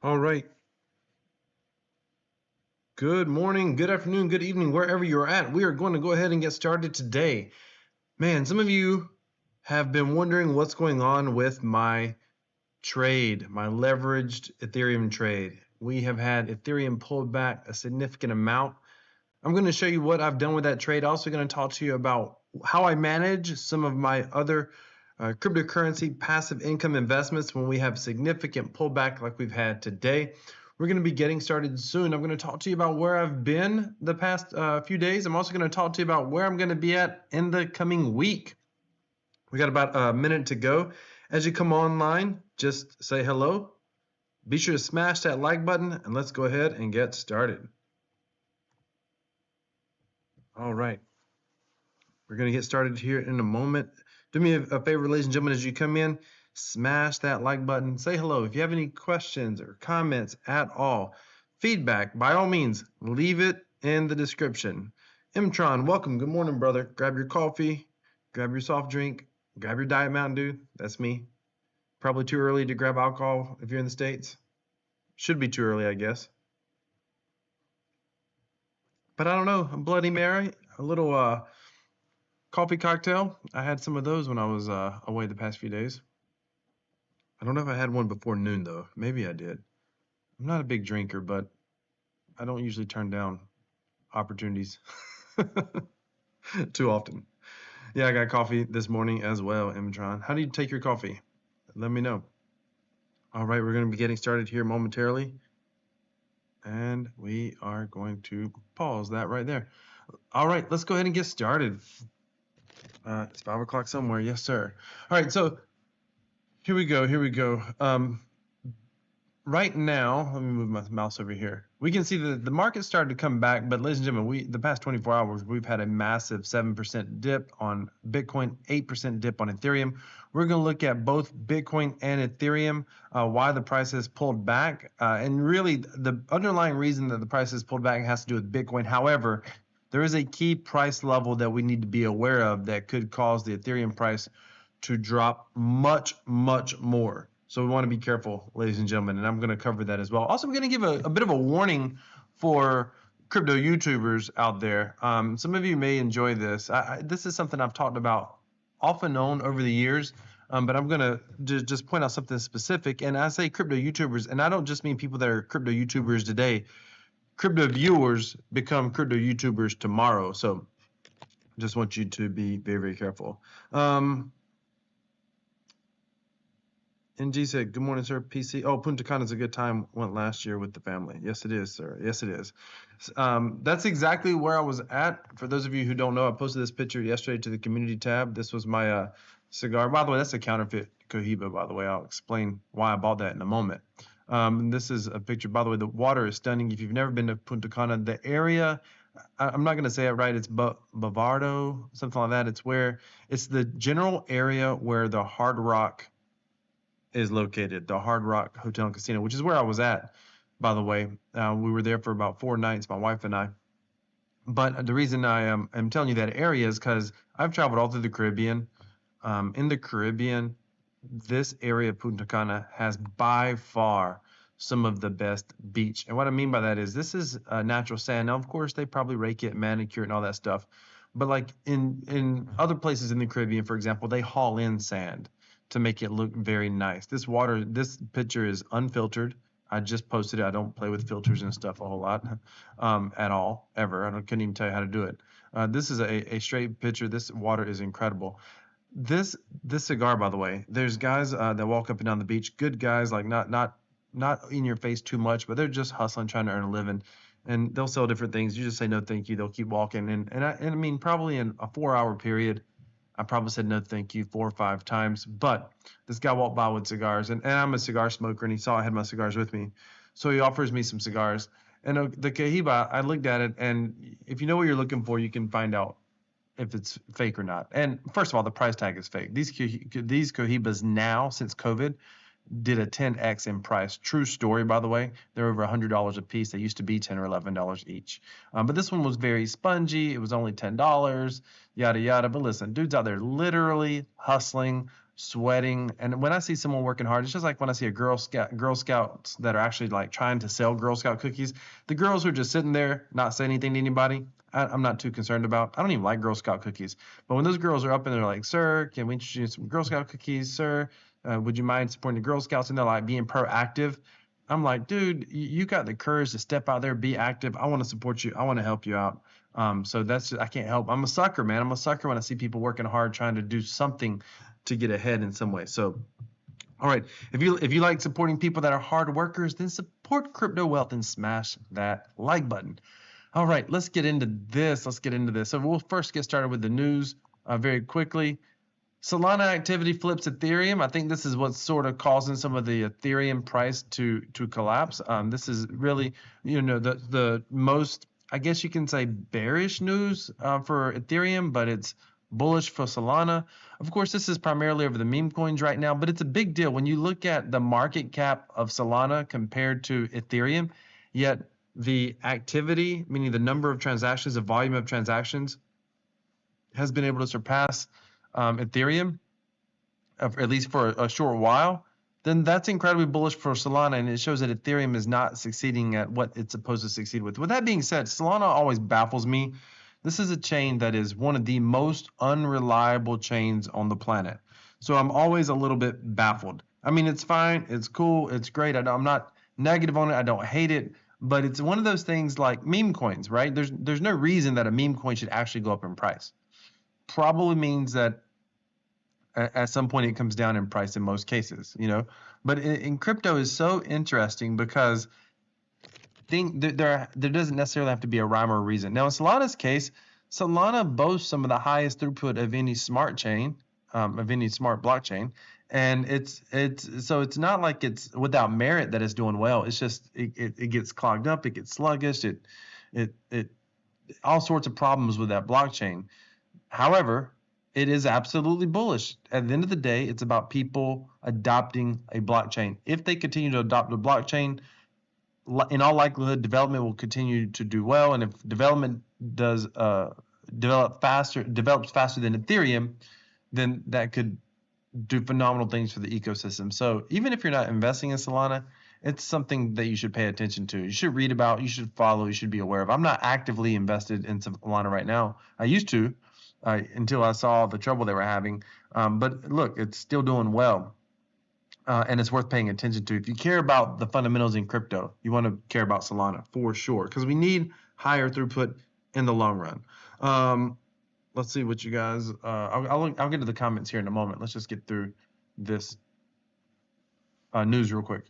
All right. Good morning, good afternoon, good evening, wherever you're at. We are going to go ahead and get started today. Man, some of you have been wondering what's going on with my trade, my leveraged Ethereum trade. We have had Ethereum pulled back a significant amount. I'm going to show you what I've done with that trade. Also going to talk to you about how I manage some of my other cryptocurrency passive income investments when we have significant pullback like we've had today. We're going to be getting started soon. I'm going to talk to you about where I've been the past few days. I'm also going to talk to you about where I'm going to be at in the coming week. We got about a minute to go. As you come online, just say hello. Be sure to smash that like button and let's go ahead and get started. All right. We're going to get started here in a moment. Do me a favor, ladies and gentlemen, as you come in, smash that like button. Say hello. If you have any questions or comments at all, feedback, by all means, leave it in the description. Mtron, welcome. Good morning, brother. Grab your coffee, grab your soft drink, grab your Diet Mountain Dew. That's me. Probably too early to grab alcohol if you're in the States. Should be too early, I guess. But I don't know. A Bloody Mary, a little coffee cocktail. I had some of those when I was away the past few days. I don't know if I had one before noon though. Maybe I did. I'm not a big drinker, but I don't usually turn down opportunities too often. Yeah, I got coffee this morning as well, Imtron. How do you take your coffee? Let me know. All right, we're going to be getting started here momentarily. And we are going to pause that right there. All right, let's go ahead and get started. It's 5 o'clock somewhere. Yes, sir. All right, so here we go. Right now, let me move my mouse over here. We can see that the market started to come back, but ladies and gentlemen, the past 24 hours, we've had a massive 7% dip on Bitcoin, 8% dip on Ethereum. We're going to look at both Bitcoin and Ethereum, why the price has pulled back. And really, the underlying reason that the price has pulled back has to do with Bitcoin. However, there is a key price level that we need to be aware of that could cause the Ethereum price to drop much, much more. So we want to be careful, ladies and gentlemen, and I'm going to cover that as well. Also, I'm going to give a bit of a warning for crypto YouTubers out there. Some of you may enjoy this. This is something I've talked about off and on over the years, but I'm going to just point out something specific. And I say crypto YouTubers, and I don't just mean people that are crypto YouTubers today. Crypto viewers become crypto YouTubers tomorrow. So I just want you to be very, very careful. NG said, good morning, sir. PC. Oh, Punta Cana is a good time. Went last year with the family. Yes, it is, sir. Yes, it is. That's exactly where I was at. For those of you who don't know, I posted this picture yesterday to the community tab. This was my cigar. By the way, that's a counterfeit Cohiba, by the way. I'll explain why I bought that in a moment. This is a picture. By the way, the water is stunning. If you've never been to Punta Cana, the area, I'm not going to say it right. It's Bavardo, something like that. It's the general area where the Hard Rock is located, the Hard Rock Hotel and Casino, which is where I was at, by the way. We were there for about 4 nights, my wife and I. But the reason I am telling you that area is because I've traveled all through the Caribbean. In the Caribbean, this area of Punta Cana has by far some of the best beach. And what I mean by that is this is natural sand. Now, of course, they probably rake it, manicure it, and all that stuff. But like in other places in the Caribbean, for example, they haul in sand to make it look very nice. This picture is unfiltered. I just posted it. I don't play with filters and stuff a whole lot at all, ever. Couldn't even tell you how to do it. This is a straight picture. This water is incredible. This cigar, by the way, there's guys that walk up and down the beach, good guys, like not in your face too much, but they're just hustling, trying to earn a living. And they'll sell different things. You just say no thank you. They'll keep walking. And I mean, probably in a 4-hour period, I probably said no thank you 4 or 5 times, but this guy walked by with cigars, and I'm a cigar smoker, and he saw I had my cigars with me. So he offers me some cigars. And the Cohiba, I looked at it, and if you know what you're looking for, you can find out if it's fake or not. And first of all, the price tag is fake. These Cohibas now, since COVID, did a 10x in price. True story, by the way. They're over $100 a piece. They used to be $10 or $11 each. But this one was very spongy. It was only $10, yada, yada. But listen, dude's out there literally hustling, sweating. And when I see someone working hard, it's just like when I see a Girl Scouts that are actually like trying to sell Girl Scout cookies. The girls who are just sitting there, not saying anything to anybody, I'm not too concerned about. I don't even like Girl Scout cookies. But when those girls are up and they're like, "Sir, can we introduce some Girl Scout cookies, sir? Would you mind supporting the Girl Scouts?" And they're like being proactive. I'm like, dude, you got the courage to step out there, be active. I want to support you. I want to help you out. So that's I can't help. I'm a sucker, man. I'm a sucker when I see people working hard, trying to do something to get ahead in some way. So, all right, if you like supporting people that are hard workers, then support Crypto Wealth and smash that like button. All right, let's get into this. So we'll first get started with the news very quickly. Solana activity flips Ethereum. I think this is what's sort of causing some of the Ethereum price to collapse. This is really, the most, I guess you can say, bearish news for Ethereum, but it's bullish for Solana. Of course, this is primarily over the meme coins right now, but it's a big deal when you look at the market cap of Solana compared to Ethereum. Yet the activity, meaning the number of transactions, the volume of transactions, has been able to surpass Ethereum, at least for a short while, then that's incredibly bullish for Solana, and it shows that Ethereum is not succeeding at what it's supposed to succeed with. With that being said, Solana always baffles me. This is a chain that is one of the most unreliable chains on the planet. So I'm always a little bit baffled. I mean, it's fine, it's cool, it's great. I'm not negative on it, I don't hate it, but it's one of those things like meme coins, right? There's no reason that a meme coin should actually go up in price. Probably means that at some point it comes down in price in most cases, but in crypto is so interesting because there doesn't necessarily have to be a rhyme or a reason. Now in Solana's case, Solana boasts some of the highest throughput of any smart chain, of any smart blockchain, and it's not like it's without merit that it's doing well. It's just it gets clogged up, it gets sluggish, it all sorts of problems with that blockchain. However, it is absolutely bullish. At the end of the day, it's about people adopting a blockchain. If they continue to adopt a blockchain, in all likelihood, development will continue to do well. And if development does develops faster than Ethereum, then that could do phenomenal things for the ecosystem. So even if you're not investing in Solana, it's something that you should pay attention to. You should read about, you should follow, you should be aware of. I'm not actively invested in Solana right now. I used to. Until I saw the trouble they were having. But look, it's still doing well, and it's worth paying attention to. If you care about the fundamentals in crypto, you want to care about Solana for sure, because we need higher throughput in the long run. Let's see what you guys. I'll get to the comments here in a moment. Let's just get through this news real quick.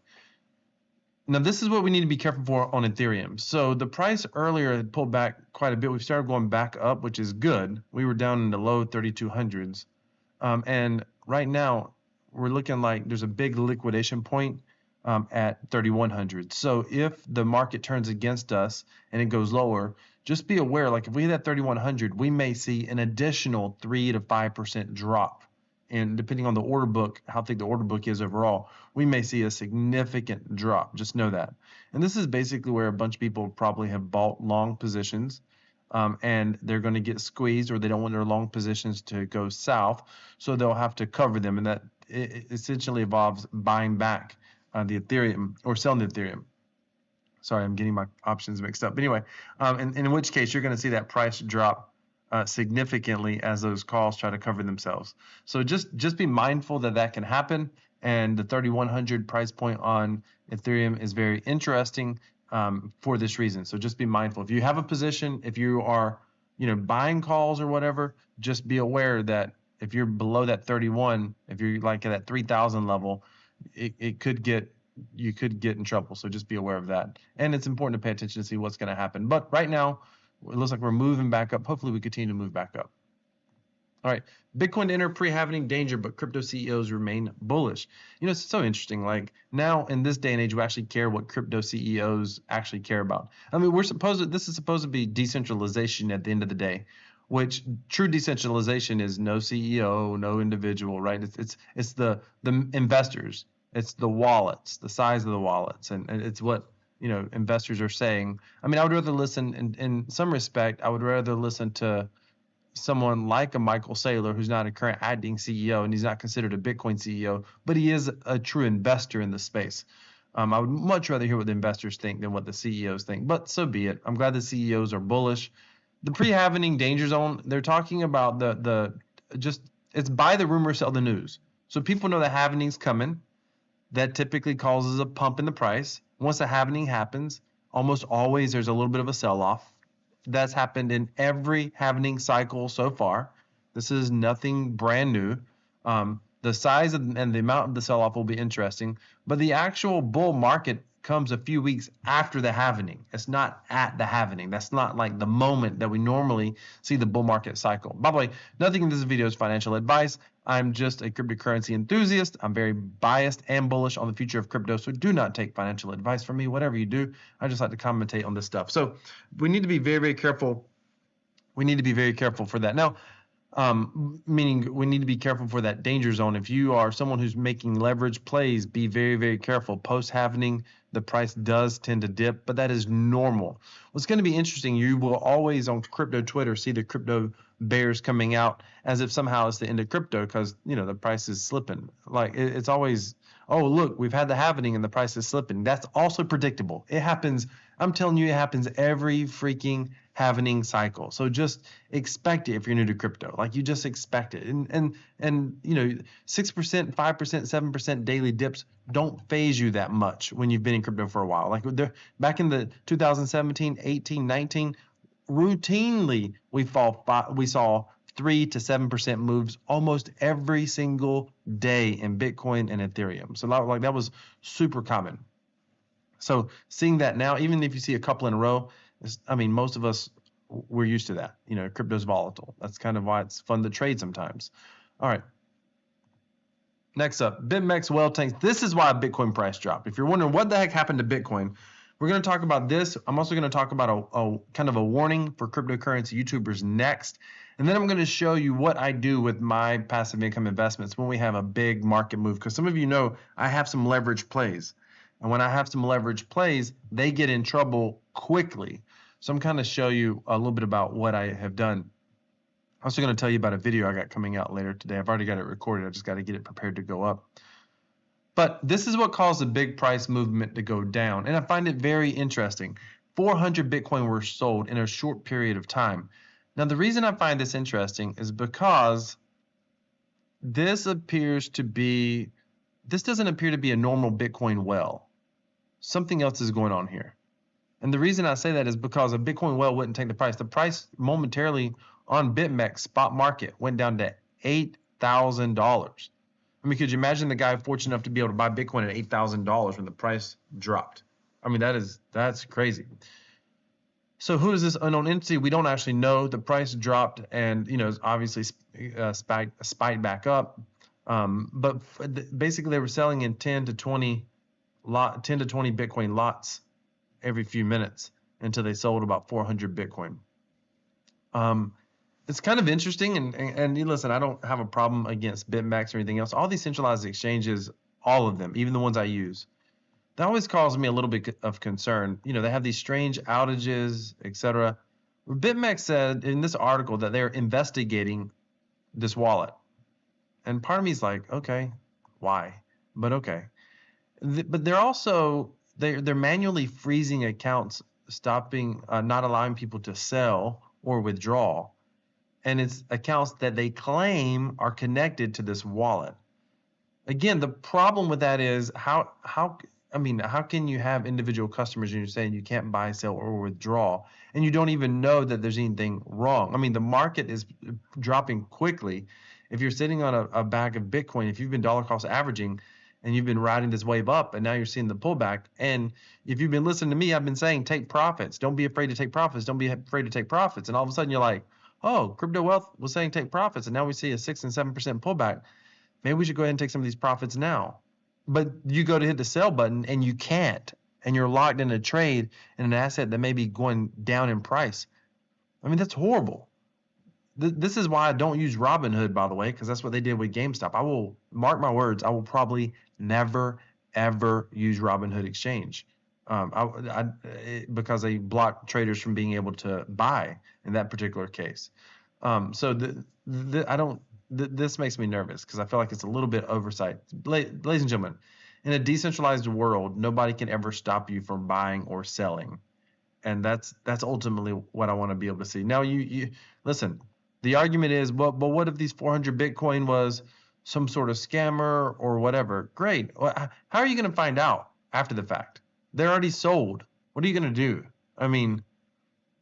Now, this is what we need to be careful for on Ethereum. So the price earlier had pulled back quite a bit. We've started going back up, which is good. We were down in the low 3200s. And right now, we're looking like there's a big liquidation point at 3100. So if the market turns against us and it goes lower, just be aware, like if we hit that 3100, we may see an additional 3 to 5% drop. And depending on the order book, how thick the order book is overall, we may see a significant drop. Just know that. And this is basically where a bunch of people probably have bought long positions, and they're going to get squeezed, or they don't want their long positions to go south, so they'll have to cover them. And that it essentially involves buying back the Ethereum or selling the Ethereum. Sorry, I'm getting my options mixed up. But anyway, in which case you're going to see that price drop significantly as those calls try to cover themselves. So just be mindful that can happen, and the 3100 price point on Ethereum is very interesting for this reason. So just be mindful. If you have a position, if you are buying calls or whatever, just be aware that if you're below that 31, if you're like at that 3000 level, you could get in trouble. So just be aware of that. And it's important to pay attention to see what's going to happen. But right now, it looks like we're moving back up. Hopefully we continue to move back up. All right, Bitcoin to enter pre-halving danger, but crypto CEOs remain bullish. It's so interesting. Like now in this day and age, we actually care what crypto CEOs actually care about. I mean, this is supposed to be decentralization at the end of the day, which true decentralization is no CEO, no individual, right? It's the investors, it's the wallets, the size of the wallets, and it's what investors are saying. I mean, I would rather listen in some respect. I would rather listen to someone like a Michael Saylor, who's not a current acting CEO and he's not considered a Bitcoin CEO, but he is a true investor in the space. I would much rather hear what the investors think than what the CEOs think, but so be it. I'm glad the CEOs are bullish. The pre-halvening danger zone, they're talking about it's buy the rumor, sell the news. So people know the halvening's coming. That typically causes a pump in the price. Once a halvening happens, almost always there's a little bit of a sell-off. That's happened in every halvening cycle so far. This is nothing brand new. The size and the amount of the sell-off will be interesting, but the actual bull market comes a few weeks after the halvening. It's not at the halvening. That's not like the moment that we normally see the bull market cycle. By the way, nothing in this video is financial advice. I'm just a cryptocurrency enthusiast. I'm very biased and bullish on the future of crypto, so do not take financial advice from me. Whatever you do, I just like to commentate on this stuff. So we need to be very, very careful. We need to be very careful for that. Now, meaning we need to be careful for that danger zone. If you are someone who's making leverage plays, be very, very careful. Post-halvening, the price does tend to dip, but that is normal. What's going to be interesting, you will always on crypto Twitter see the crypto bears coming out as if somehow it's the end of crypto because, the price is slipping. Like it's always, oh, look, we've had the halvening and the price is slipping. That's also predictable. It happens. I'm telling you, it happens every freaking halvening cycle. So just expect it if you're new to crypto. Like you just expect it. And 6%, 5%, 7% daily dips don't phase you that much when you've been in crypto for a while. Like back in the 2017, 18, 19, routinely we saw 3 to 7% moves almost every single day in Bitcoin and Ethereum. So like that was super common. So seeing that now, even if you see a couple in a row, most of us, we're used to that. Crypto's volatile. That's kind of why it's fun to trade sometimes. All right. Next up, BingX well tanks. This is why Bitcoin price dropped. If you're wondering what the heck happened to Bitcoin, we're going to talk about this. I'm also going to talk about a kind of a warning for cryptocurrency YouTubers next. And then I'm going to show you what I do with my passive income investments when we have a big market move. Because some of you know I have some leverage plays. And when I have some leverage plays, they get in trouble quickly. So I'm kind of show you a little bit about what I have done. I'm also going to tell you about a video I got coming out later today. I've already got it recorded. I just got to get it prepared to go up. But this is what caused the big price movement to go down. And I find it very interesting. 400 Bitcoin were sold in a short period of time. Now, the reason I find this interesting is because this doesn't appear to be a normal Bitcoin well. Something else is going on here. And the reason I say that is because a Bitcoin well wouldn't take the price. The price momentarily on BitMEX spot market went down to $8,000. Could you imagine the guy fortunate enough to be able to buy Bitcoin at $8,000 when the price dropped? That's crazy. So who is this unknown entity? We don't actually know. The price dropped and, it's obviously spiked back up. But basically they were selling in 10 to 20 Bitcoin lots every few minutes until they sold about 400 Bitcoin. It's kind of interesting, and listen, I don't have a problem against BitMEX or anything else. All these centralized exchanges, all of them, even the ones I use, that always causes me a little bit of concern. They have these strange outages, etc. BitMEX said in this article that they're investigating this wallet. And part of me is like, okay, why? But okay. But they're also, they're manually freezing accounts, stopping, not allowing people to sell or withdraw. And it's accounts that they claim are connected to this wallet. Again, the problem with that is how can you have individual customers and you're saying you can't buy, sell, or withdraw, and you don't even know that there's anything wrong? The market is dropping quickly. If you're sitting on a bag of Bitcoin, if you've been dollar cost averaging and you've been riding this wave up and now you're seeing the pullback, and if you've been listening to me, I've been saying take profits. Don't be afraid to take profits. Don't be afraid to take profits. And all of a sudden you're like, oh, Crypto Wealth was saying take profits, and now we see a 6 and 7% pullback. Maybe we should go ahead and take some of these profits now. But you go to hit the sell button and you can't, and you're locked in a trade in an asset that may be going down in price. That's horrible. This is why I don't use Robinhood, by the way, because that's what they did with GameStop. I will mark my words. I will probably never, ever use Robinhood Exchange because they block traders from being able to buy in that particular case. So I don't. This makes me nervous because I feel like it's a little bit oversight. Ladies and gentlemen, in a decentralized world, nobody can ever stop you from buying or selling, and that's ultimately what I want to be able to see. Now, you listen. The argument is, well, but what if these 400 Bitcoin was some sort of scammer or whatever? Great. How are you going to find out after the fact? They're already sold. What are you going to do? I mean,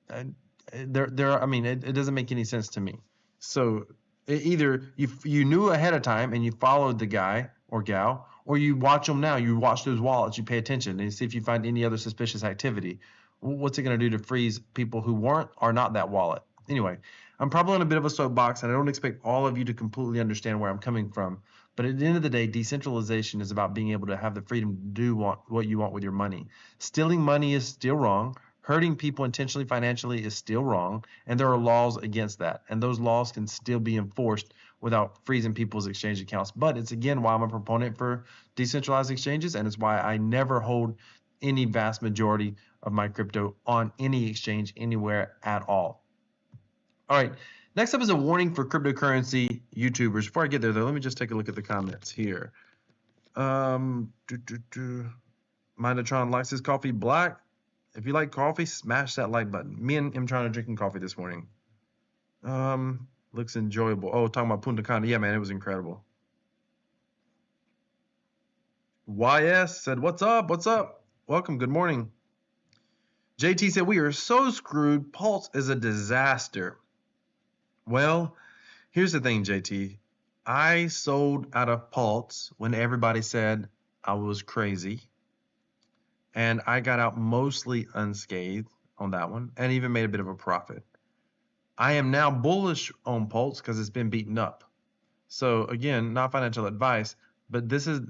uh, I mean, it doesn't make any sense to me. So either you knew ahead of time and you followed the guy or gal, or you watch them now. You watch those wallets. You pay attention and see if you find any other suspicious activity. What's it going to do to freeze people who weren't or not that wallet? Anyway, I'm probably on a bit of a soapbox, and I don't expect all of you to completely understand where I'm coming from. But at the end of the day, decentralization is about being able to have the freedom to do what you want with your money. Stealing money is still wrong. Hurting people intentionally financially is still wrong, and there are laws against that. And those laws can still be enforced without freezing people's exchange accounts. But it's again why I'm a proponent for decentralized exchanges, and it's why I never hold any vast majority of my crypto on any exchange anywhere at all. All right. Next up is a warning for cryptocurrency YouTubers. Before I get there, though, let me just take a look at the comments here. Mindatron likes his coffee black. If you like coffee, smash that like button. Me and him trying to drinking coffee this morning. Looks enjoyable. Oh, talking about Punta Cana. Yeah, man, it was incredible. YS said, "What's up? What's up? Welcome. Good morning." JT said, "We are so screwed. Pulse is a disaster." Well, here's the thing, JT. I sold out of Pulse when everybody said I was crazy. And I got out mostly unscathed on that one and even made a bit of a profit. I am now bullish on Pulse because it's been beaten up. So again, not financial advice, but this is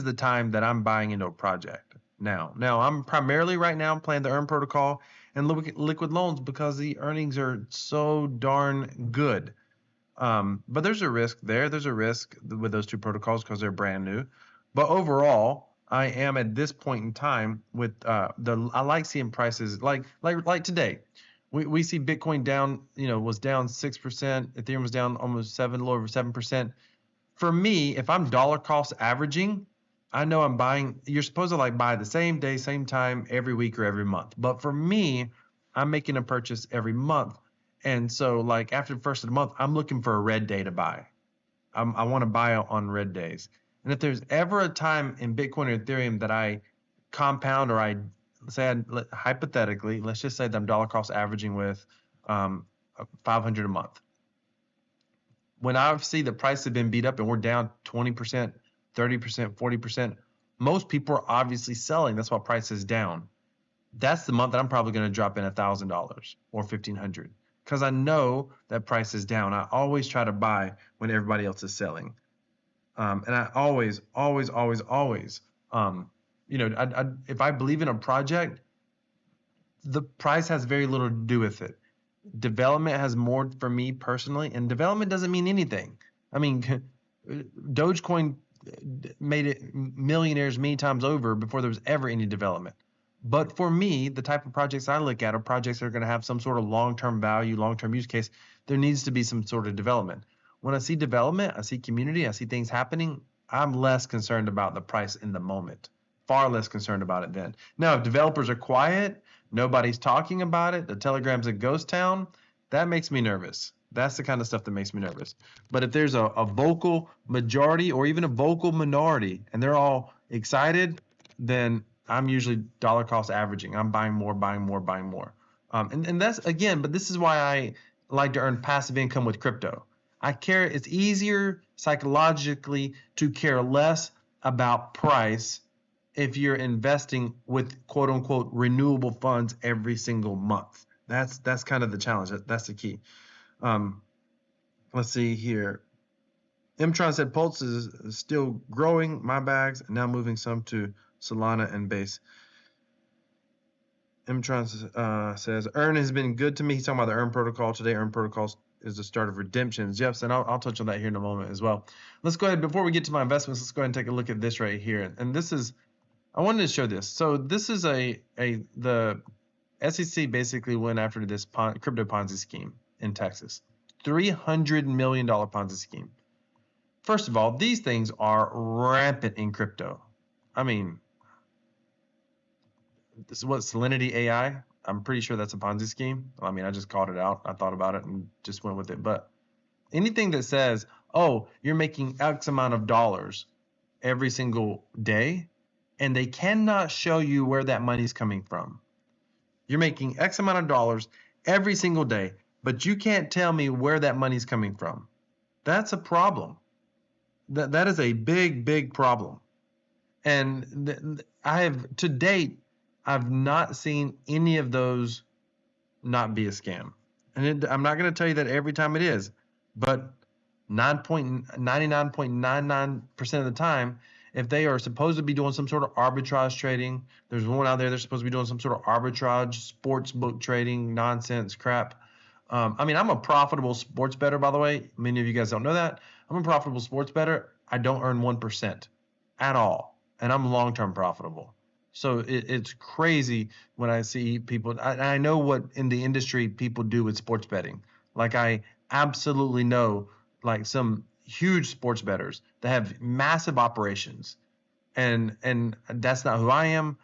the time that I'm buying into a project now. Now I'm primarily right now playing the Earn protocol and liquid loans because the earnings are so darn good. But there's a risk there. There's a risk with those two protocols because they're brand new. But overall, I am at this point in time with I like seeing prices like today. We see Bitcoin down, was down 6%. Ethereum was down almost a little over 7%. For me, if I'm dollar cost averaging, I know I'm buying. You're supposed to like buy the same day, same time, every week or every month. But for me, I'm making a purchase every month. And so like after the first of the month, I'm looking for a red day to buy. I want to buy on red days. And if there's ever a time in Bitcoin or Ethereum that I compound or hypothetically, let's just say that I'm dollar cost averaging with 500 a month. When I see the price have been beat up and we're down 20%, 30%, 40%, most people are obviously selling. That's why price is down. That's the month that I'm probably going to drop in $1,000 or $1,500 because I know that price is down. I always try to buy when everybody else is selling. And I always, if I believe in a project, the price has very little to do with it. Development has more for me personally, and development doesn't mean anything. I mean, Dogecoin made it millionaires many times over before there was ever any development. But for me, the type of projects I look at are projects that are going to have some sort of long-term value, long-term use case. There needs to be some sort of development. When I see development, I see community, I see things happening, I'm less concerned about the price in the moment. Far less concerned about it then. Now, if developers are quiet, nobody's talking about it, the Telegram's a ghost town, that makes me nervous. That's the kind of stuff that makes me nervous. But if there's a vocal majority or even a vocal minority and they're all excited, then I'm usually dollar cost averaging. I'm buying more, buying more, buying more. And that's, again, but this is why I like to earn passive income with crypto. It's easier psychologically to care less about price if you're investing with quote unquote renewable funds every single month. That's kind of the challenge. That's the key. Let's see here. Mtron said Pulse is still growing my bags and now moving some to Solana and Base. Mtron says Earn has been good to me. He's talking about the Earn protocol today. Earn protocol is the start of redemptions. Yes, and I'll touch on that here in a moment as well. Let's go ahead, before we get to my investments, let's go ahead and take a look at this right here. And this is, I wanted to show this. So this is the SEC basically went after this crypto Ponzi scheme in Texas. $300 million Ponzi scheme. First of all, these things are rampant in crypto. I mean, this is what Salinity AI. I'm pretty sure that's a Ponzi scheme. I mean, I just called it out. I thought about it and just went with it. But anything that says, oh, you're making X amount of dollars every single day, and they cannot show you where that money's coming from. You're making X amount of dollars every single day, but you can't tell me where that money's coming from. That's a problem. That is a big, big problem. And I have, to date, I've not seen any of those not be a scam. And I'm not going to tell you that every time it is, but 99.99% of the time, if they are supposed to be doing some sort of arbitrage trading, there's one out there they're supposed to be doing some sort of arbitrage, sports book trading, nonsense, crap. I mean, I'm a profitable sports bettor, by the way. Many of you guys don't know that. I'm a profitable sports bettor. I don't earn 1% at all, and I'm long-term profitable. So it's crazy when I see people. I know what in the industry people do with sports betting. Like I absolutely know like some huge sports bettors that have massive operations, and that's not who I am.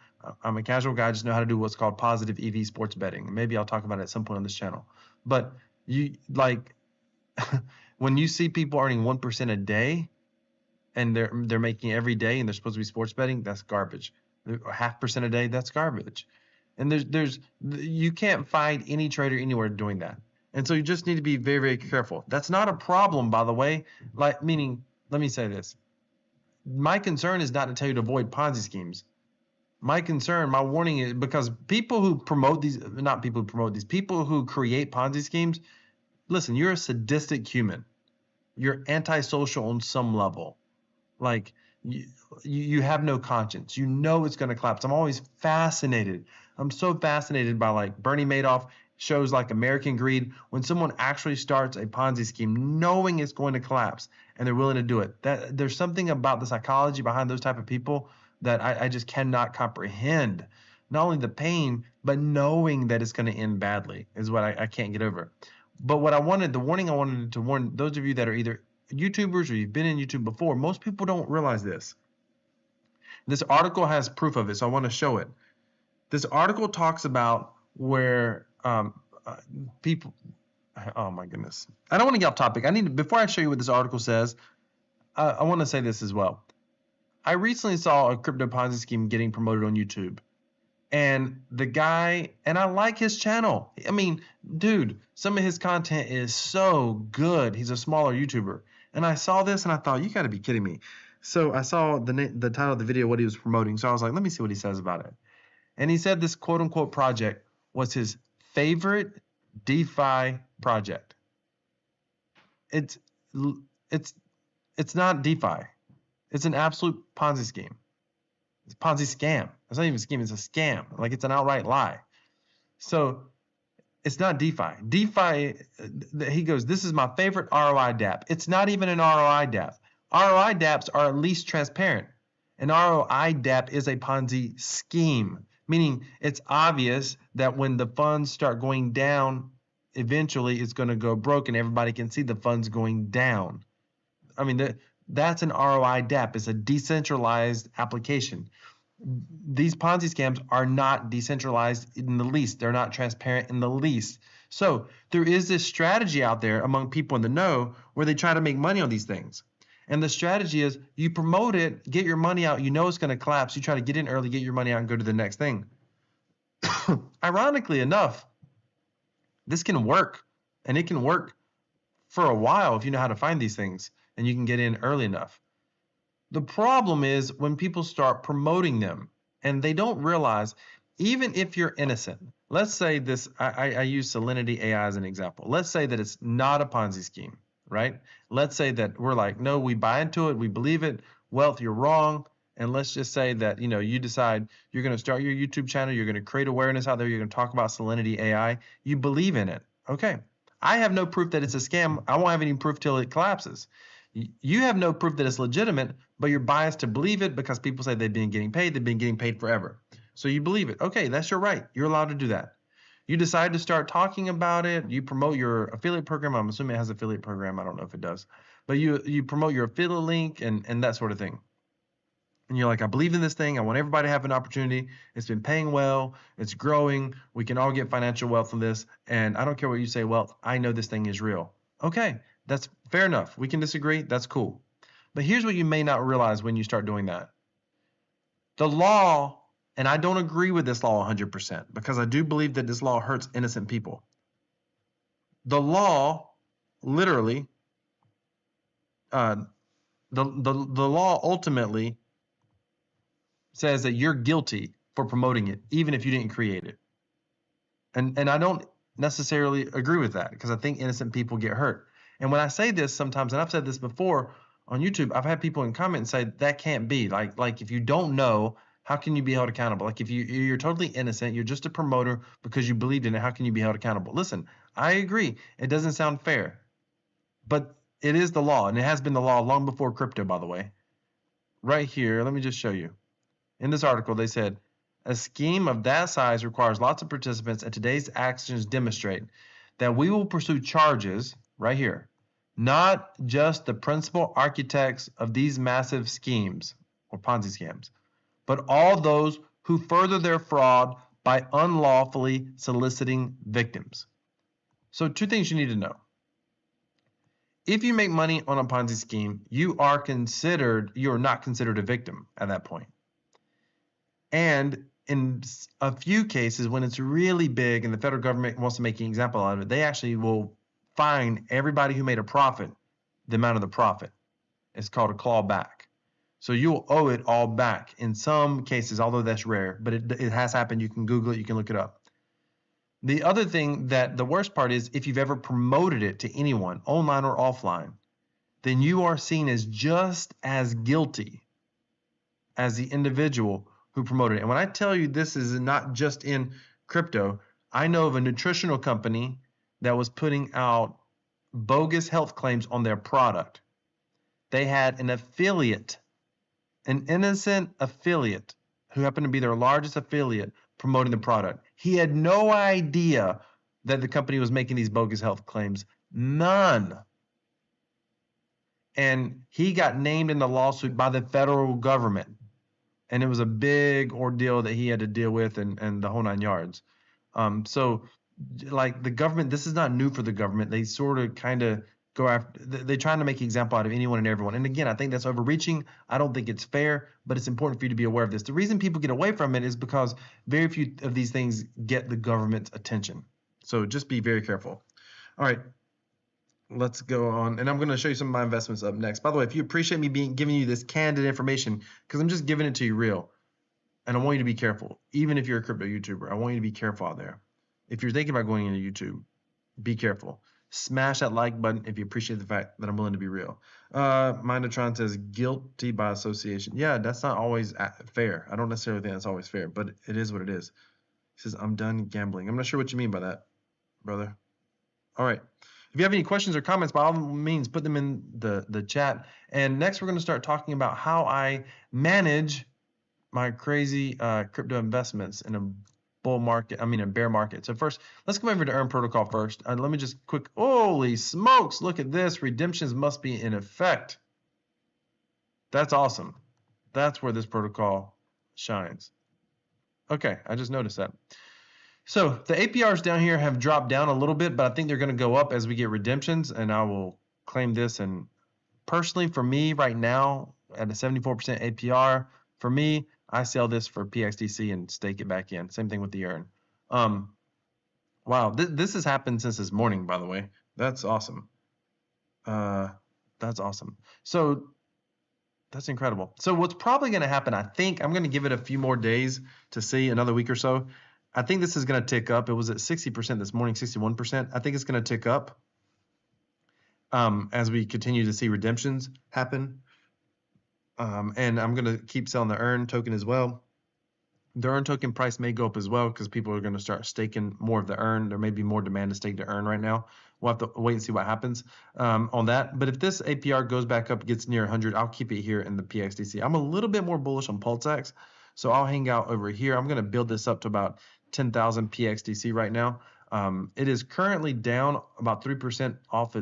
I'm a casual guy. I just know how to do what's called positive EV sports betting. Maybe I'll talk about it at some point on this channel. But you like when you see people earning 1% a day, and they're making it every day, and they're supposed to be sports betting, that's garbage. 0.5% a day, that's garbage. And you can't find any trader anywhere doing that. And so you just need to be very, very careful. That's not a problem, by the way. Like, meaning, let me say this. My concern is not to tell you to avoid Ponzi schemes. My concern, my warning is because people who promote these, not people who promote these, people who create Ponzi schemes, listen, you're a sadistic human. You're antisocial on some level. Like you have no conscience. You know it's going to collapse. I'm always fascinated. I'm so fascinated by like Bernie Madoff shows like American Greed, when someone actually starts a Ponzi scheme knowing it's going to collapse and they're willing to do it. That there's something about the psychology behind those type of people that I just cannot comprehend. Not only the pain, but knowing that it's going to end badly is what I can't get over. But what I wanted, the warning I wanted to warn those of you that are either YouTubers or you've been in YouTube before, most people don't realize this. This article has proof of it, so I want to show it. This article talks about where people, oh my goodness. I don't want to get off topic. Before I show you what this article says, I want to say this as well. I recently saw a crypto Ponzi scheme getting promoted on YouTube. And the guy, and I like his channel. I mean, dude, some of his content is so good. He's a smaller YouTuber. And I saw this and I thought, you got to be kidding me. So I saw the title of the video, what he was promoting. So I was like, let me see what he says about it. And he said this quote unquote project was his favorite DeFi project. It's not DeFi. It's an absolute Ponzi scheme. It's a Ponzi scam. It's not even a scheme. It's a scam. Like it's an outright lie. So it's not DeFi. DeFi, he goes, this is my favorite ROI dApp. It's not even an ROI dApp. ROI dApps are at least transparent. An ROI dApp is a Ponzi scheme, meaning it's obvious that when the funds start going down, eventually it's going to go broke and everybody can see the funds going down. I mean, that's an ROI dApp. It's a decentralized application. These Ponzi scams are not decentralized in the least. They're not transparent in the least. So there is this strategy out there among people in the know where they try to make money on these things. And the strategy is you promote it, get your money out. You know it's going to collapse. You try to get in early, get your money out, and go to the next thing. Ironically enough, this can work. And it can work for a while if you know how to find these things and you can get in early enough. The problem is when people start promoting them and they don't realize, even if you're innocent, let's say this, I use Salinity AI as an example. Let's say that it's not a Ponzi scheme, right? Let's say that we're like, no, we buy into it, we believe it. Wealth, you're wrong. And let's just say that, you decide you're going to start your YouTube channel, you're going to create awareness out there, you're going to talk about Salinity AI, you believe in it. Okay. I have no proof that it's a scam. I won't have any proof till it collapses. You have no proof that it's legitimate, but you're biased to believe it because people say they've been getting paid. They've been getting paid forever. So you believe it. Okay, that's your right. You're allowed to do that. You decide to start talking about it. You promote your affiliate program. I'm assuming it has affiliate program. I don't know if it does, but you promote your affiliate link and that sort of thing. And you're like, I believe in this thing. I want everybody to have an opportunity. It's been paying well. It's growing. We can all get financial wealth from this. And I don't care what you say. Well, I know this thing is real. Okay, that's fair enough. We can disagree. That's cool. But here's what you may not realize when you start doing that. The law, and I don't agree with this law 100% because I do believe that this law hurts innocent people. The law, literally, the law ultimately says that you're guilty for promoting it, even if you didn't create it. And I don't necessarily agree with that because I think innocent people get hurt. And when I say this sometimes, and I've said this before on YouTube, I've had people in comments say that can't be. Like if you don't know, how can you be held accountable? Like if you're totally innocent, you're just a promoter because you believed in it, how can you be held accountable? Listen, I agree. It doesn't sound fair, but it is the law, and it has been the law long before crypto, by the way. Right here, let me just show you. In this article, they said, a scheme of that size requires lots of participants, and today's actions demonstrate that we will pursue charges, right here, not just the principal architects of these massive schemes, or Ponzi scams, but all those who further their fraud by unlawfully soliciting victims. So 2 things you need to know. If you make money on a Ponzi scheme, you are not considered a victim at that point. And in a few cases, when it's really big and the federal government wants to make an example out of it, they actually will fine everybody who made a profit the amount of the profit. It's called a clawback. So you'll owe it all back in some cases, although that's rare, but it has happened. You can Google it, you can look it up. The other thing that the worst part is if you've ever promoted it to anyone, online or offline, then you are seen as just as guilty as the individual who promoted it. And when I tell you this is not just in crypto, I know of a nutritional company that was putting out bogus health claims on their product. They had an affiliate, an innocent affiliate, who happened to be their largest affiliate, promoting the product. He had no idea that the company was making these bogus health claims. None. And he got named in the lawsuit by the federal government. And it was a big ordeal that he had to deal with and the whole 9 yards. So like the government, this is not new for the government. They sort of kind of go after, they're trying to make an example out of anyone and everyone. And again, I think that's overreaching. I don't think it's fair, but it's important for you to be aware of this. The reason people get away from it is because very few of these things get the government's attention. So just be very careful. All right, let's go on. And I'm going to show you some of my investments up next. By the way, if you appreciate me giving you this candid information, because I'm just giving it to you real, and I want you to be careful. Even if you're a crypto YouTuber, I want you to be careful out there. If you're thinking about going into YouTube, be careful. Smash that like button if you appreciate the fact that I'm willing to be real. Mindatron says guilty by association. Yeah, that's not always fair. I don't necessarily think that's always fair, but it is what it is. He says, I'm done gambling. I'm not sure what you mean by that, brother. All right. If you have any questions or comments, by all means, put them in the chat. And next, we're going to start talking about how I manage my crazy crypto investments in a a bear market. So first, let's come over to Earn Protocol first. Let me just holy smokes, look at this. Redemptions must be in effect. That's awesome. That's where this protocol shines. Okay, I just noticed that. So the APRs down here have dropped down a little bit, but I think they're going to go up as we get redemptions, and I will claim this. And personally, for me right now, at a 74% APR, for me, I sell this for PXDC and stake it back in. Same thing with the Earn. Wow, this has happened since this morning, by the way. That's awesome. That's awesome. So that's incredible. So what's probably going to happen, I think, I'm going to give it a few more days to see, another week or so. I think this is going to tick up. It was at 60% this morning, 61%. I think it's going to tick up as we continue to see redemptions happen. And I'm going to keep selling the Earn token as well. The Earn token price may go up as well because people are going to start staking more of the Earn. There may be more demand to stake the Earn right now. We'll have to wait and see what happens on that. But if this APR goes back up, gets near 100, I'll keep it here in the PXDC. I'm a little bit more bullish on PulseX, so I'll hang out over here. I'm going to build this up to about 10,000 PXDC right now. It is currently down about 3% off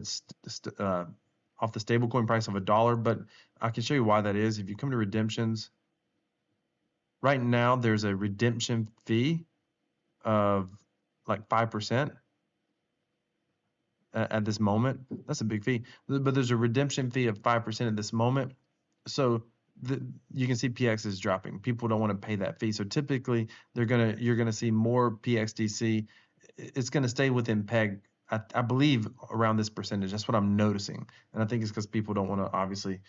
off the stablecoin price of $1, but I can show you why that is. If you come to redemptions, right now there's a redemption fee of like 5% at this moment. That's a big fee, but there's a redemption fee of 5% at this moment. So you can see PX is dropping. People don't want to pay that fee. So typically you're gonna see more PXDC. It's gonna stay within peg. I believe around this percentage. That's what I'm noticing, and I think it's because people don't want to obviously.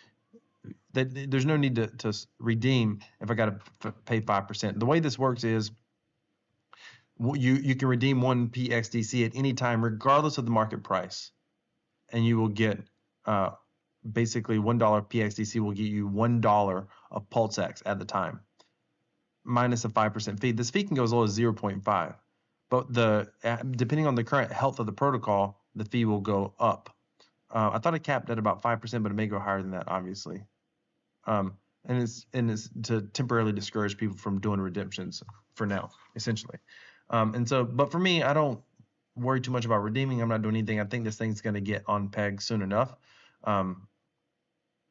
There's no need to redeem if I got to pay 5%. The way this works is you can redeem one PXDC at any time, regardless of the market price, and you will get basically $1 PXDC will get you $1 of PulseX at the time, minus a 5% fee. This fee can go as low as 0.5, but depending on the current health of the protocol, the fee will go up. I thought it capped at about 5%, but it may go higher than that, obviously. And it's to temporarily discourage people from doing redemptions for now, essentially. But for me, I don't worry too much about redeeming. I'm not doing anything. I think this thing's going to get on peg soon enough.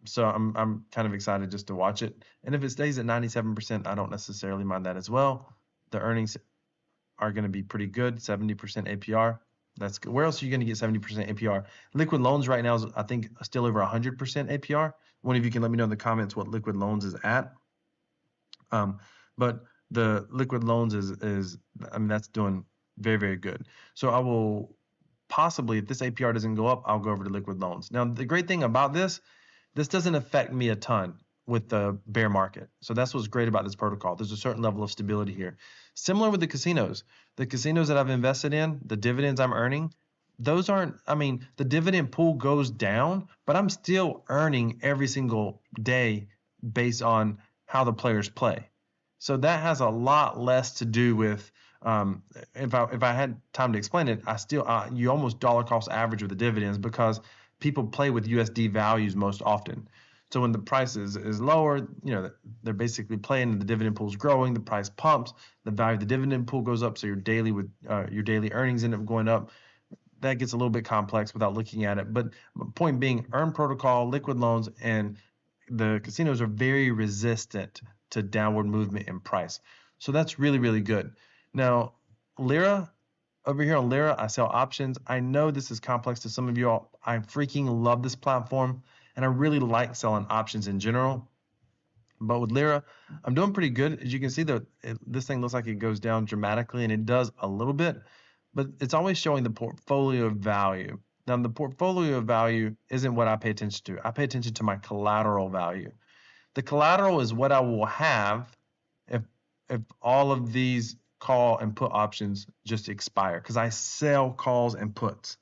So I'm kind of excited just to watch it. And if it stays at 97%, I don't necessarily mind that as well. The earnings are going to be pretty good, 70% APR. That's good. Where else are you going to get 70% APR? Liquid Loans right now is, I think, still over 100% APR. One of you can let me know in the comments what Liquid Loans is at. But the Liquid Loans is I mean, that's doing very, very good. So I will possibly, if this APR doesn't go up, I'll go over to Liquid Loans. Now, the great thing about this doesn't affect me a ton with the bear market. So that's what's great about this protocol. There's a certain level of stability here. Similar with the casinos. The casinos that I've invested in, the dividends I'm earning, those aren't, I mean, the dividend pool goes down, but I'm still earning every single day based on how the players play. So that has a lot less to do with, if I had time to explain it, you almost dollar cost average with the dividends because people play with USD values most often. So when the price is lower, they're basically playing, the dividend pool is growing, the price pumps, the value of the dividend pool goes up, so your daily earnings end up going up. That gets a little bit complex without looking at it. But point being, Earn Protocol, Liquid Loans, and the casinos are very resistant to downward movement in price. So that's really, really good. Now, Lyra, over here on Lyra, I sell options. I know this is complex to some of you all. I freaking love this platform, and I really like selling options in general. But with Lyra, I'm doing pretty good. As you can see, this thing looks like it goes down dramatically, and it does a little bit, but it's always showing the portfolio value. Now, the portfolio value isn't what I pay attention to. I pay attention to my collateral value. The collateral is what I will have if all of these call and put options just expire, because I sell calls and puts.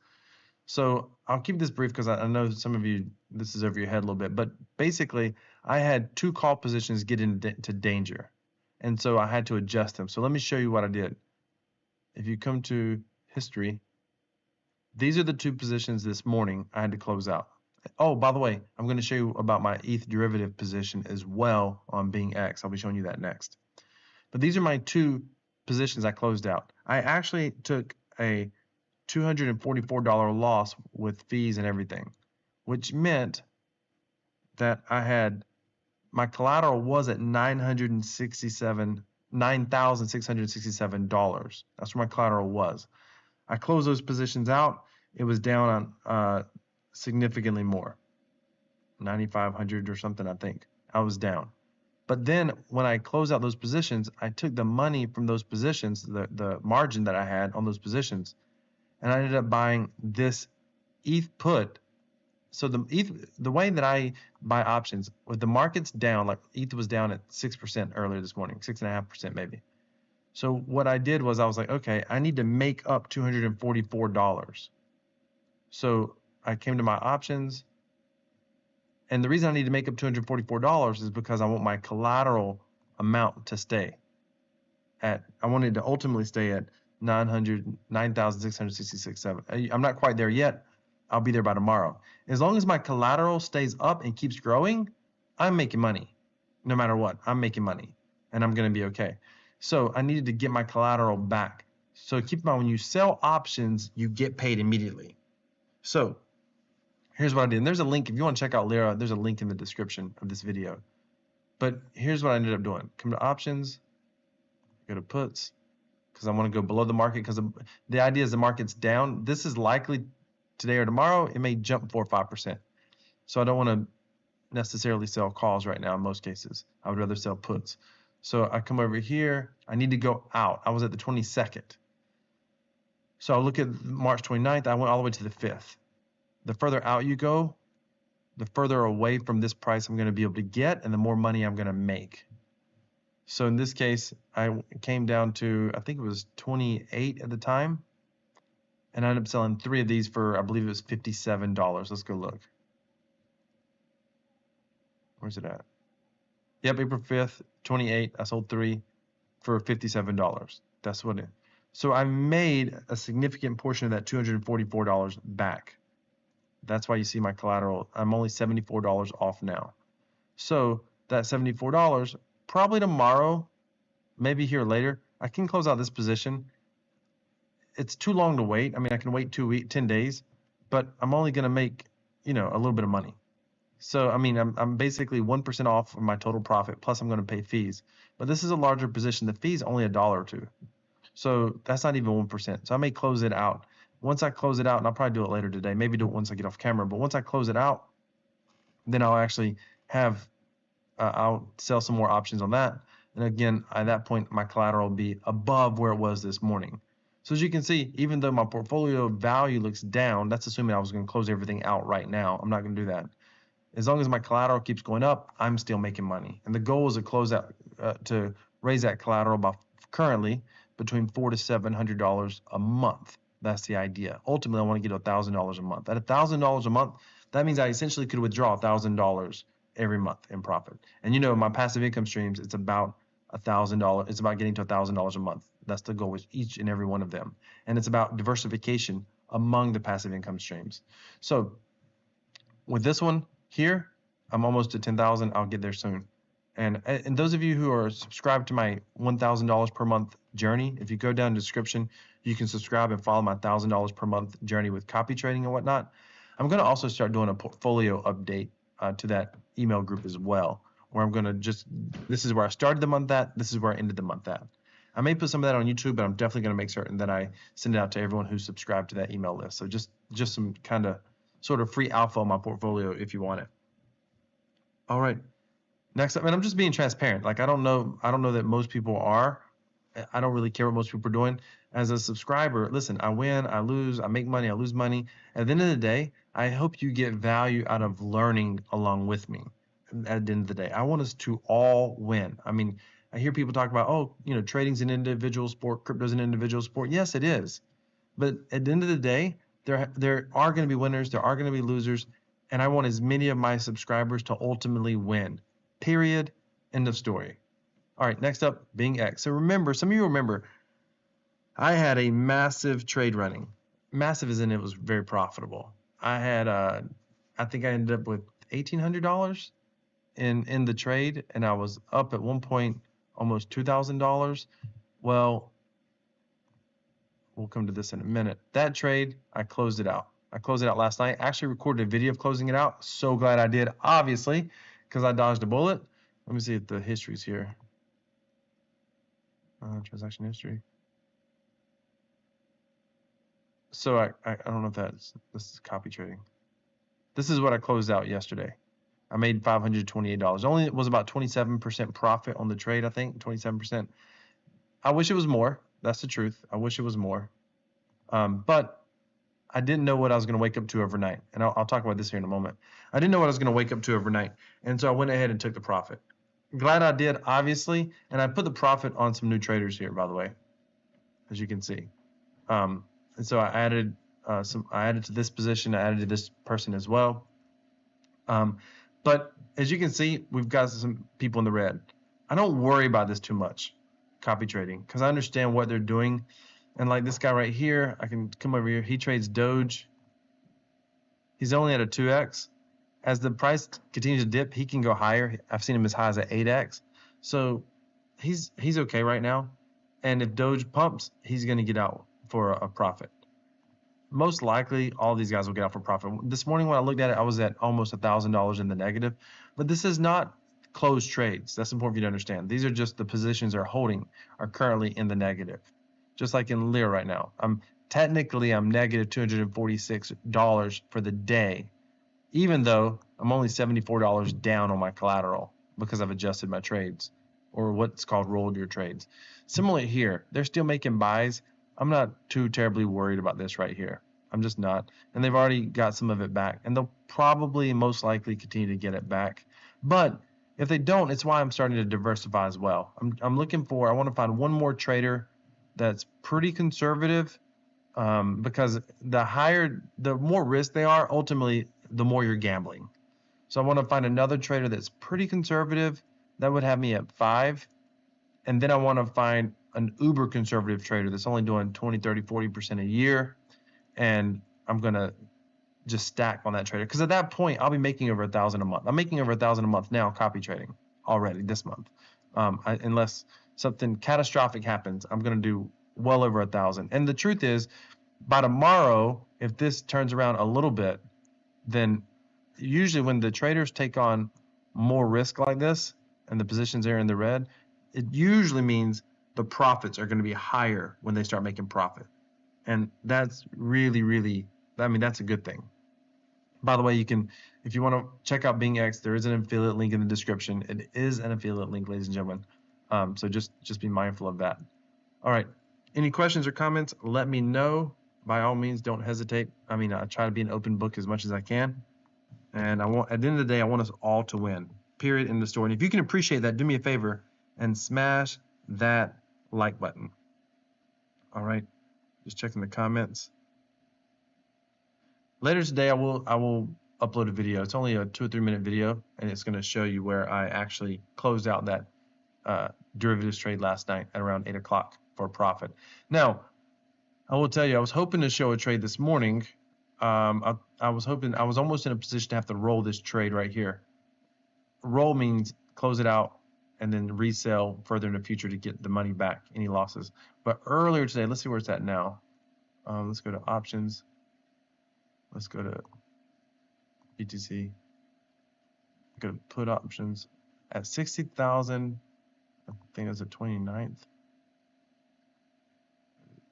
So I'll keep this brief because I know some of you, this is over your head a little bit, but basically I had 2 call positions get into danger, and so I had to adjust them. So let me show you what I did. If you come to history, these are the 2 positions this morning I had to close out. Oh, by the way, I'm going to show you about my ETH derivative position as well on BingX. I'll be showing you that next. But these are my 2 positions I closed out. I actually took a $244 loss with fees and everything, which meant that my collateral was at $9,667. That's where my collateral was. I closed those positions out. It was down on significantly more, 9,500 or something, I think. I was down. But then when I closed out those positions, I took the money from those positions, the margin that I had on those positions, and I ended up buying this ETH put. So the way that I buy options, with the market's down, like ETH was down at 6% earlier this morning, 6.5% maybe. So what I did was I was like, okay, I need to make up $244. So I came to my options, and the reason I need to make up $244 is because I want my collateral amount to stay at, I wanted to ultimately stay at 9,666.7. I'm not quite there yet. I'll be there by tomorrow. As long as my collateral stays up and keeps growing, I'm making money. No matter what, I'm making money, and I'm going to be okay. So I needed to get my collateral back. So keep in mind, when you sell options, you get paid immediately. So here's what I did. And there's a link. If you want to check out Lyra, there's a link in the description of this video. But here's what I ended up doing. Come to options, go to puts, because I want to go below the market, because the idea is the market's down. This is likely today or tomorrow. It may jump 4 or 5%. So I don't want to necessarily sell calls right now in most cases. I would rather sell puts. So I come over here. I need to go out. I was at the 22nd. So I look at March 29th. I went all the way to the 5th. The further out you go, the further away from this price I'm going to be able to get, and the more money I'm going to make. So in this case, I came down to, I think it was 28 at the time, and I ended up selling 3 of these for, I believe it was $57. Let's go look. Where's it at? Yep, April 5th, 28. I sold 3 for $57. That's what it. So I made a significant portion of that $244 back. That's why you see my collateral. I'm only $74 off now. So that $74, probably tomorrow, maybe here later, I can close out this position. It's too long to wait. I mean, I can wait 10 days, but I'm only going to make, a little bit of money. So, I mean, I'm basically 1% off of my total profit, plus I'm going to pay fees. But this is a larger position. The fee's only $1 or $2. So that's not even 1%. So I may close it out. Once I close it out, and I'll probably do it later today, maybe do it once I get off camera, but once I close it out, then I'll actually have, I'll sell some more options on that. And again, at that point, my collateral will be above where it was this morning. So as you can see, even though my portfolio value looks down, that's assuming I was going to close everything out right now. I'm not going to do that. As long as my collateral keeps going up, I'm still making money. And the goal is to close out, to raise that collateral by currently between $400 to $700 a month. That's the idea. Ultimately, I want to get $1,000 a month. At $1,000 a month, that means I essentially could withdraw $1,000 every month in profit. And my passive income streams, it's about $1,000. It's about getting to $1,000 a month. That's the goal with each and every one of them. And it's about diversification among the passive income streams. So with this one here, I'm almost to 10,000. I'll get there soon. And those of you who are subscribed to my $1,000 per month journey, if you go down in the description, you can subscribe and follow my $1,000 per month journey with copy trading and whatnot. I'm going to also start doing a portfolio update to that email group as well, where I'm going to this is where I started the month at, this is where I ended the month at. I may put some of that on YouTube, but I'm definitely going to make certain that I send it out to everyone who's subscribed to that email list. So just some kind of sort of free alpha on my portfolio if you want it. All right. Next up, and I'm just being transparent. Like I don't know that most people are. I don't really care what most people are doing. As a subscriber, listen, I win, I lose, I make money, I lose money. At the end of the day, I hope you get value out of learning along with me. At the end of the day, I want us to all win. I mean, I hear people talk about, trading's an individual sport, crypto's an individual sport. Yes, it is. But at the end of the day, there are going to be winners, there are going to be losers, and I want as many of my subscribers to ultimately win. Period. End of story. All right, next up, BingX. So remember, some of you remember, I had a massive trade running. Massive as in it was very profitable. I had, I think I ended up with $1,800 in the trade, and I was up at one point almost $2,000. Well, we'll come to this in a minute. That trade, I closed it out. I closed it out last night. I actually recorded a video of closing it out. So glad I did, obviously, because I dodged a bullet. Let me see if the history's here. Transaction history. So I don't know if this is copy trading. This is what I closed out yesterday. I made $528. Only it was about 27% profit on the trade, I think, 27%. I wish it was more. That's the truth. I wish it was more. But I didn't know what I was going to wake up to overnight. And I'll talk about this here in a moment. I didn't know what I was going to wake up to overnight. And so I went ahead and took the profit. Glad I did, obviously. And I put the profit on some new traders here, by the way, as you can see. And so I added I added to this position. I added to this person as well. But as you can see, we've got some people in the red. I don't worry about this too much, copy trading, because I understand what they're doing. And like this guy right here, I can come over here. He trades Doge. He's only at a 2x. As the price continues to dip, he can go higher. I've seen him as high as an 8x. So he's okay right now. And if Doge pumps, he's going to get out for a profit. Most likely, all these guys will get out for profit. This morning when I looked at it, I was at almost $1,000 in the negative. But this is not closed trades. That's important for you to understand. These are just the positions they're holding are currently in the negative. Just like in Lyra right now. I'm negative $246 for the day, even though I'm only $74 down on my collateral because I've adjusted my trades, or what's called rolled your trades. Similarly here, they're still making buys. I'm not too terribly worried about this right here. I'm just not. And they've already got some of it back, and they'll probably most likely continue to get it back. But if they don't, it's why I'm starting to diversify as well. I'm looking for, I want to find one more trader that's pretty conservative, because the more risk they are, ultimately, the more you're gambling. So I want to find another trader that's pretty conservative. That would have me at 5. And then I want to find an uber conservative trader that's only doing 20, 30, 40% a year. And I'm going to just stack on that trader. Because at that point, I'll be making over $1,000 a month. I'm making over $1,000 a month now copy trading already this month. Unless something catastrophic happens, I'm going to do well over 1,000. And the truth is, by tomorrow, if this turns around a little bit, then usually when the traders take on more risk like this and the positions are in the red, it usually means the profits are going to be higher when they start making profit. And that's really, really, that's a good thing. By the way, you can, if you want to check out BingX, there is an affiliate link in the description. It is an affiliate link, ladies and gentlemen. So just be mindful of that. All right. Any questions or comments, let me know. By all means, don't hesitate. I try to be an open book as much as I can. And at the end of the day, I want us all to win. Period. In the story. And if you can appreciate that, do me a favor and smash that like button. All right. Just checking the comments. Later today, I will upload a video. It's only a 2 or 3 minute video, and it's going to show you where I actually closed out that derivatives trade last night at around 8 o'clock for a profit. Now, I will tell you, I was hoping to show a trade this morning. I was almost in a position to have to roll this trade right here. Roll means close it out and then resell further in the future to get the money back, any losses. But earlier today, let's see where it's at now. Let's go to options. Let's go to BTC. Go to put options at 60,000. I think it was the 29th.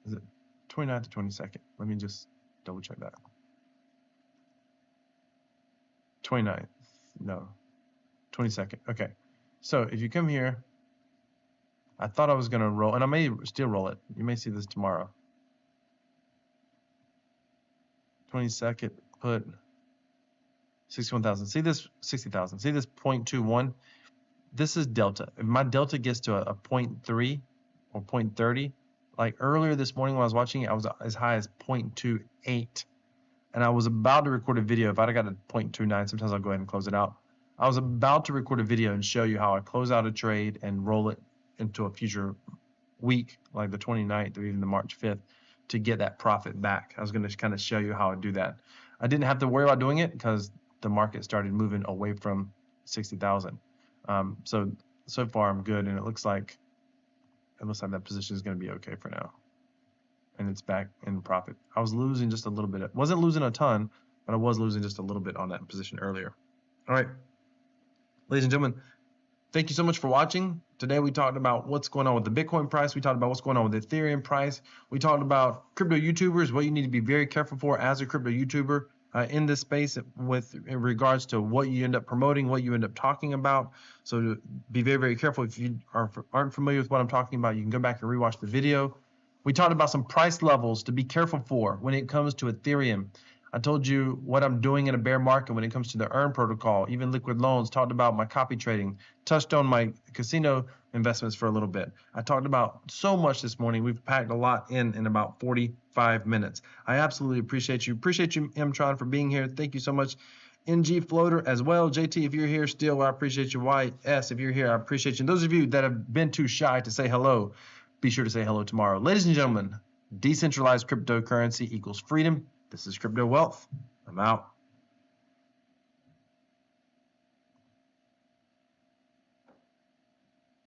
Is it 29th to 22nd? Let me just double check that. 29th. No. 22nd. Okay. So if you come here, I thought I was going to roll, and I may still roll it. You may see this tomorrow. 22nd, put 61,000. See this 60,000. See this 0.21? This is delta. If my delta gets to a 0.3 or 0.30, like earlier this morning when I was watching it, I was as high as 0.28. And I was about to record a video. If I'd have got a 0.29, sometimes I'll go ahead and close it out. I was about to record a video and show you how I close out a trade and roll it into a future week, like the 29th or even the March 5th, to get that profit back. I was going to kind of show you how I do that. I didn't have to worry about doing it because the market started moving away from 60,000. So far I'm good, and it looks like that position is going to be okay for now. And it's back in profit. I was losing just a little bit. Wasn't losing a ton, but I was losing just a little bit on that position earlier. All right, ladies and gentlemen, thank you so much for watching. Today we talked about what's going on with the Bitcoin price. We talked about what's going on with the Ethereum price. We talked about crypto YouTubers, what you need to be very careful for as a crypto YouTuber in this space in regards to what you end up promoting, what you end up talking about. So be very, very careful. If you aren't familiar with what I'm talking about, you can go back and rewatch the video. We talked about some price levels to be careful for when it comes to Ethereum. I told you what I'm doing in a bear market when it comes to the EARN protocol, even liquid loans, talked about my copy trading, touched on my casino investments for a little bit. I talked about so much this morning. We've packed a lot in about 45 minutes. I absolutely appreciate you. Appreciate you, Mtron, for being here. Thank you so much. NG Floater as well. JT, if you're here still, I appreciate you. YS, if you're here, I appreciate you. And those of you that have been too shy to say hello, be sure to say hello tomorrow. Ladies and gentlemen, decentralized cryptocurrency equals freedom. This is Crypto Wealth. I'm out.